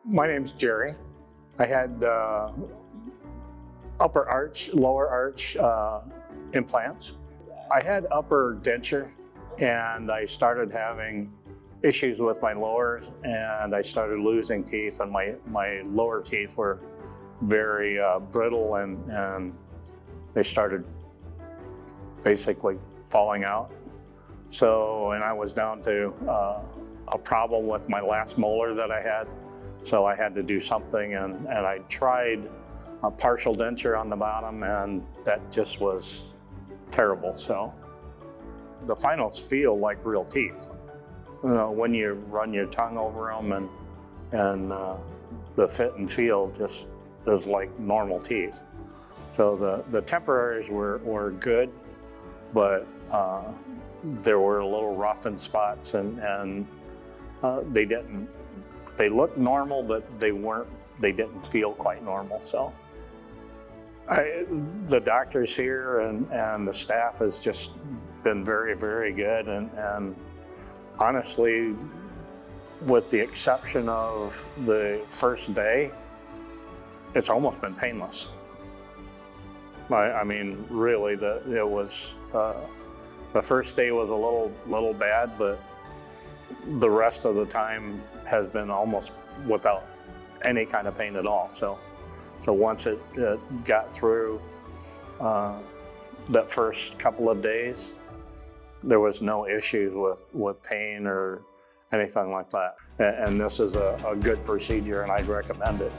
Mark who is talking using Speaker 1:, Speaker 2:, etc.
Speaker 1: My name's Jerry. I had upper arch, lower arch implants. I had upper denture, and I started having issues with my lower, and I started losing teeth, and my lower teeth were very brittle, and they started basically falling out. So, and I was down to a problem with my last molar that I had, so I had to do something, and I tried a partial denture on the bottom, and that just was terrible. So the finals feel like real teeth. You know, when you run your tongue over them, and the fit and feel just is like normal teeth. So the temporaries were good, but there were a little roughened spots, and they looked normal, but they didn't feel quite normal. So the doctors here and the staff has just been very, very good, and honestly, with the exception of the first day, it's almost been painless. I mean, really, the first day was a little bad, but the rest of the time has been almost without any kind of pain at all. So once it got through that first couple of days, there was no issues with pain or anything like that. And this is a good procedure, and I'd recommend it.